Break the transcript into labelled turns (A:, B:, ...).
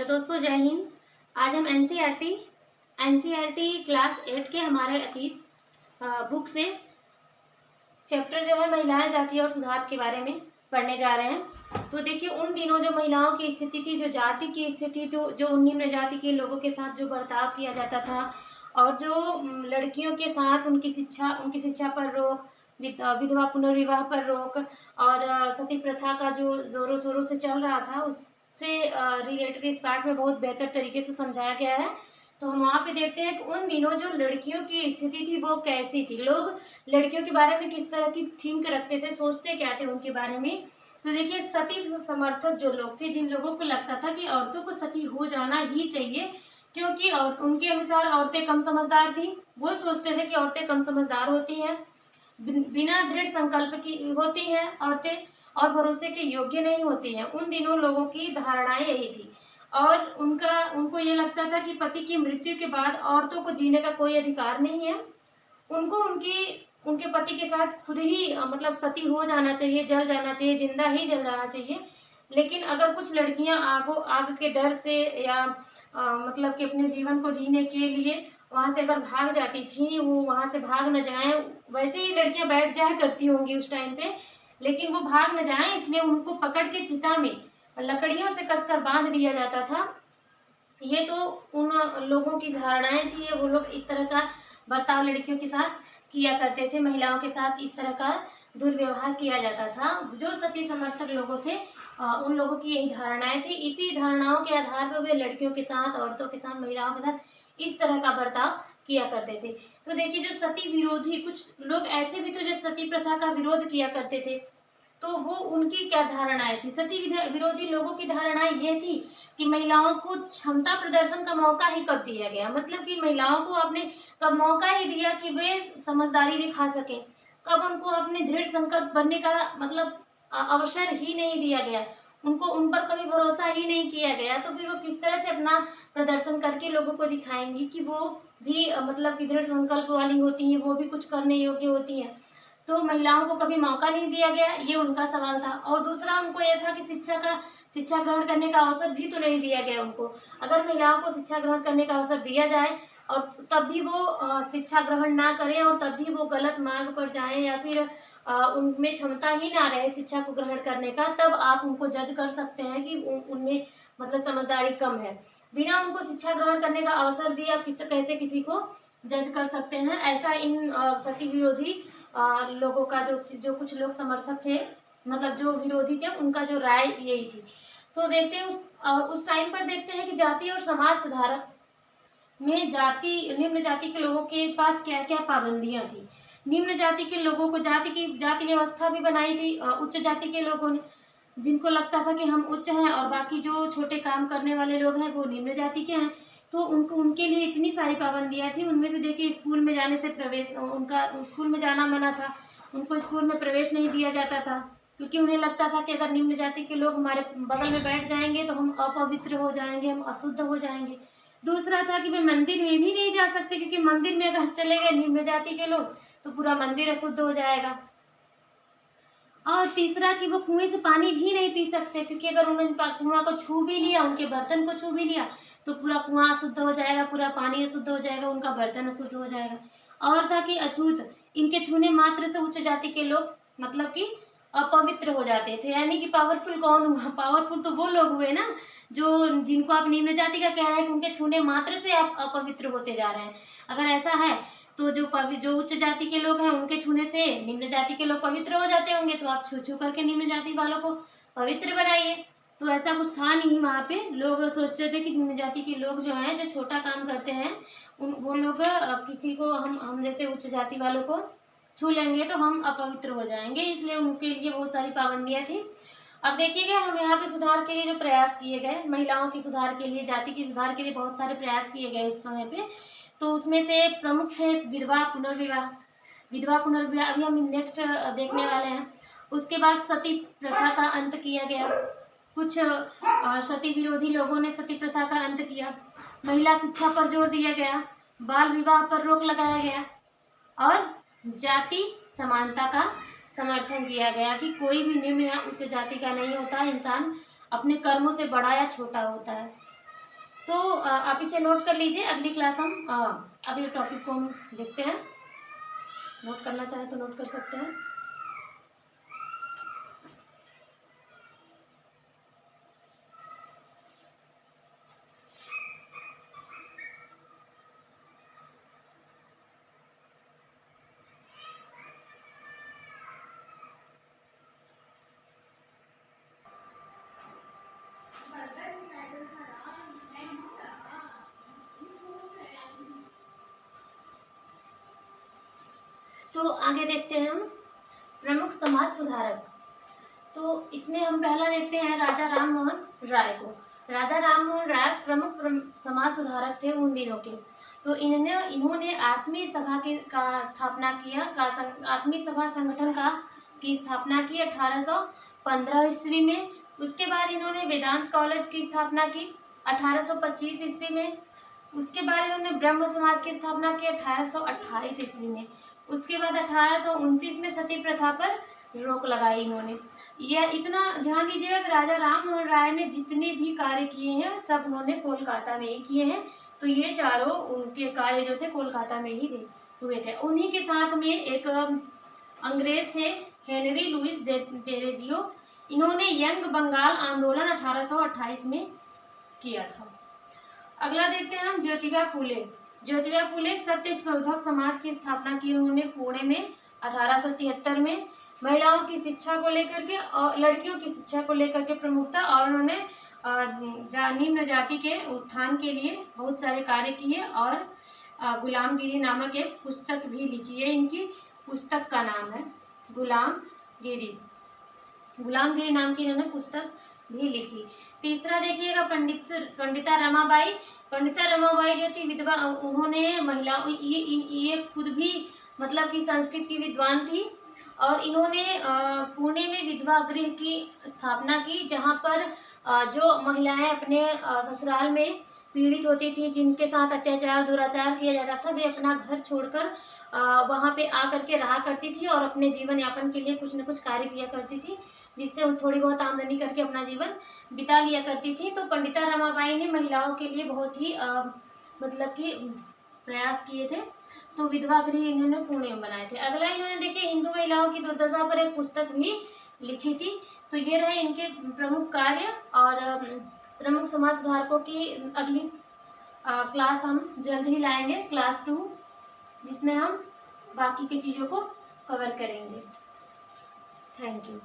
A: Hello दोस्तों, जय हिंद। आज हम एनसीईआरटी क्लास 8 के हमारे अतीत बुक से चैप्टर जो है महिलाएं, जाति और सुधार के बारे में पढ़ने जा रहे हैं। तो देखिए, उन दिनों जो महिलाओं की स्थिति थी, जो जाति की स्थिति थी, जो निम्न जाति के लोगों के साथ जो बर्ताव किया जाता था और जो लड़कियों के साथ उनकी शिक्षा पर रोक, विधवा पुनर्विवाह पर रोक और सती प्रथा का जो जोरों शोरों से चल रहा था, उससे रिलेटेड इस पार्ट में बहुत बेहतर तरीके से समझाया गया है। तो हम वहाँ पे देखते हैं कि उन दिनों जो लड़कियों की स्थिति थी वो कैसी थी, लोग लड़कियों के बारे में किस तरह की थिंक रखते थे, सोचते क्या थे उनके बारे में। तो देखिए, सती समर्थक जो लोग थे, जिन लोगों को लगता था कि औरतों को सती हो जाना ही चाहिए क्योंकि और उनके अनुसार औरतें कम समझदार थी, वो सोचते थे कि औरतें कम समझदार होती हैं, बिना दृढ़ संकल्प की होती हैं औरतें और भरोसे के योग्य नहीं होती हैं। उन दिनों लोगों की धारणाएं यही थी और उनको ये लगता था कि पति की मृत्यु के बाद औरतों को जीने का कोई अधिकार नहीं है। उनको उनके पति के साथ खुद ही मतलब सती हो जाना चाहिए, जल जाना चाहिए, जिंदा ही जल जाना चाहिए। लेकिन अगर कुछ लड़कियां आग के डर से या मतलब कि अपने जीवन को जीने के लिए वहां से अगर भाग जाती थी, वो वहां से भाग न जाए, वैसे ही लड़कियां बैठ जाया करती होंगी उस टाइम पे, लेकिन वो भाग न जाए इसलिए उनको पकड़ के चिता में लकड़ियों से कसकर बांध दिया जाता था। ये तो उन लोगों की धारणाएं थी, वो लोग इस तरह का बर्ताव लड़कियों के साथ किया करते थे, महिलाओं के साथ इस तरह का दुर्व्यवहार किया जाता था। जो सती समर्थक लोगों थे उन लोगों की यही धारणाएं थी। इसी धारणाओं के आधार पर वे लड़कियों के साथ, औरतों के साथ, महिलाओं के साथ इस तरह का बर्ताव किया करते थे। तो देखिए, जो सती विरोधी कुछ लोग ऐसे भी थे जो सती प्रथा का विरोध किया करते थे। तो वो उनकी क्या धारणाएं थी? सती विरोधी लोगों की धारणाएं ये थी कि महिलाओं को क्षमता प्रदर्शन का मौका ही कब दिया गया, मतलब कि महिलाओं को आपने कब मौका ही दिया कि वे समझदारी दिखा सके, कब उनको अपने दृढ़ संकल्प बनने का मतलब अवसर ही नहीं दिया गया, उनको उन पर कभी भरोसा ही नहीं किया गया। तो फिर वो किस तरह से अपना प्रदर्शन करके लोगों को दिखाएंगी कि वो भी मतलब कि दृढ़ संकल्प वाली होती हैं, वो भी कुछ करने योग्य होती हैं। तो महिलाओं को कभी मौका नहीं दिया गया, ये उनका सवाल था। और दूसरा उनको यह था कि शिक्षा ग्रहण करने का अवसर भी तो नहीं दिया गया उनको। अगर महिलाओं को शिक्षा ग्रहण करने का अवसर दिया जाए और तब भी वो शिक्षा ग्रहण ना करें और तब भी वो गलत मार्ग पर जाएं या फिर उनमें क्षमता ही ना रहे शिक्षा को ग्रहण करने का, तब आप उनको जज कर सकते हैं कि उनमें मतलब समझदारी कम है। बिना उनको शिक्षा ग्रहण करने का अवसर दिए आप कैसे किसी को जज कर सकते हैं? ऐसा इन सती विरोधी लोगों का जो कुछ लोग समर्थक थे, मतलब जो विरोधी थे, उनका जो राय यही थी। तो देखते हैं उस टाइम पर देखते हैं कि जाति और समाज सुधारक में निम्न जाति के लोगों के पास क्या क्या पाबंदियां थी। निम्न जाति के लोगों को जाति व्यवस्था भी बनाई थी उच्च जाति के लोगों ने, जिनको लगता था कि हम उच्च हैं और बाकी जो छोटे काम करने वाले लोग हैं वो निम्न जाति के हैं। तो उनके लिए इतनी सारी पाबंदियां थी। उनमें से देखिए, स्कूल में जाने से उनका स्कूल में जाना मना था, उनको स्कूल में प्रवेश नहीं दिया जाता था क्योंकि उन्हें लगता था कि अगर निम्न जाति के लोग हमारे बगल में बैठ जाएंगे तो हम अपवित्र हो जाएंगे, हम अशुद्ध हो जाएंगे। दूसरा था कि वे मंदिर में भी नहीं जा सकते क्योंकि मंदिर में अगर चले गए निम्न जाति के लोग तो पूरा मंदिर अशुद्ध हो जाएगा। और तीसरा कि वो कुएं से पानी भी नहीं पी सकते क्योंकि अगर उन्होंने कुआं को छू भी लिया, उनके बर्तन को छू भी लिया तो पूरा कुआं अशुद्ध हो जाएगा, पूरा पानी अशुद्ध हो जाएगा, उनका बर्तन अशुद्ध हो जाएगा। और था कि अछूत, इनके छूने मात्र से उच्च जाति के लोग मतलब कि अपवित्र हो जाते थे। यानी कि पावरफुल कौन हुआ? पावरफुल तो वो लोग हुए ना जो जिनको आप निम्न जाति का कह रहे हैं कि उनके छूने मात्र से आप अपवित्र होते जा रहे हैं। अगर ऐसा है तो जो उच्च जाति के लोग हैं उनके छूने से निम्न जाति के लोग पवित्र हो जाते होंगे, तो आप छू छू करके निम्न जाति वालों को पवित्र बनाइए। तो ऐसा कुछ था नहीं वहाँ पे। लोग सोचते थे कि निम्न जाति के लोग जो हैं, जो छोटा काम करते हैं, वो लोग किसी को हम जैसे उच्च जाति वालों को छू लेंगे तो हम अपवित्र हो जाएंगे, इसलिए उनके लिए बहुत सारी पाबंदियां थी। अब देखिएगा, हम यहाँ पे सुधार के लिए जो प्रयास किए गए, महिलाओं की सुधार के लिए, जाति की सुधार के लिए बहुत सारे प्रयास किए गए उस समय पे। तो उसमें से प्रमुख थे विधवा पुनर्विवाह। अभी हम नेक्स्ट देखने वाले हैं। उसके बाद सती प्रथा का अंत किया गया। कुछ सती विरोधी लोगों ने सती प्रथा का अंत किया। महिला शिक्षा पर जोर दिया गया, बाल विवाह पर रोक लगाया गया और जाति समानता का समर्थन किया गया कि कोई भी निम्न या उच्च जाति का नहीं होता, इंसान अपने कर्मों से बड़ा या छोटा होता है। तो आप इसे नोट कर लीजिए। अगली क्लास हम अगले टॉपिक को हम देखते हैं। नोट करना चाहे तो नोट कर सकते हैं। तो आगे देखते हैं हम प्रमुख समाज सुधारक। तो इसमें हम पहला देखते हैं राजा राम मोहन राय को। राजा राम मोहन राय प्रमुख समाज सुधारक थे उन दिनों के। तो इन्होंने आत्मीय सभा का स्थापना किया आत्मीय सभा संगठन की स्थापना की 1815 ईस्वी में। उसके बाद इन्होंने वेदांत कॉलेज की स्थापना की 1825 ईस्वी में। उसके बाद इन्होंने ब्रह्म समाज की स्थापना की 1828 ईस्वी में। उसके बाद 1829 में सती प्रथा पर रोक लगाई इन्होंने। यह इतना ध्यान दीजिएगा कि राजा राम मोहन राय ने जितने भी कार्य किए हैं सब उन्होंने कोलकाता में ही किए हैं। तो ये चारों उनके कार्य जो थे कोलकाता में ही हुए थे। उन्हीं के साथ में एक अंग्रेज थे हेनरी लुइस डेरोजियो। इन्होंने यंग बंगाल आंदोलन 1828 में किया था। अगला देखते हैं हम ज्योतिबा फुले। ज्योतिबा फुले सत्य शोधक समाज की स्थापना की उन्होंने पुणे में 1873 में। महिलाओं की शिक्षा को लेकर के और लड़कियों की शिक्षा को लेकर के प्रमुखता, और उन्होंने निम्न जाति के उत्थान के लिए बहुत सारे कार्य किए। और गुलामगिरी नामक एक पुस्तक भी लिखी है। इनकी पुस्तक का नाम है गुलामगिरी। गुलामगिरी नाम की इन्होंने पुस्तक भी लिखी। तीसरा देखिएगा पंडिता रमाबाई। पंडिता रमाबाई जो थी विधवा, उन्होंने महिलाओं ये खुद भी मतलब कि संस्कृत की विद्वान थी। और इन्होंने पुणे में विधवा गृह की स्थापना की, जहाँ पर जो महिलाएं अपने ससुराल में पीड़ित होती थी, जिनके साथ अत्याचार दुराचार किया जाता था, वे अपना घर छोड़कर वहाँ पे आकर के रहा करती थी और अपने जीवन यापन के लिए कुछ न कुछ कार्य किया करती थी, जिससे वो थोड़ी बहुत आमदनी करके अपना जीवन बिता लिया करती थी। तो पंडिता रमाबाई ने महिलाओं के लिए बहुत ही मतलब कि प्रयास किए थे। तो विधवा गृह इन्होंने पुणे में बनाए थे। अगला इन्होंने देखिए हिंदू महिलाओं की दुर्दशा पर एक पुस्तक भी लिखी थी। तो ये रहे इनके प्रमुख कार्य। और प्रमुख समाज सुधारकों की अगली क्लास हम जल्द ही लाएंगे, क्लास 2, जिसमें हम बाकी की चीज़ों को कवर करेंगे। Thank you.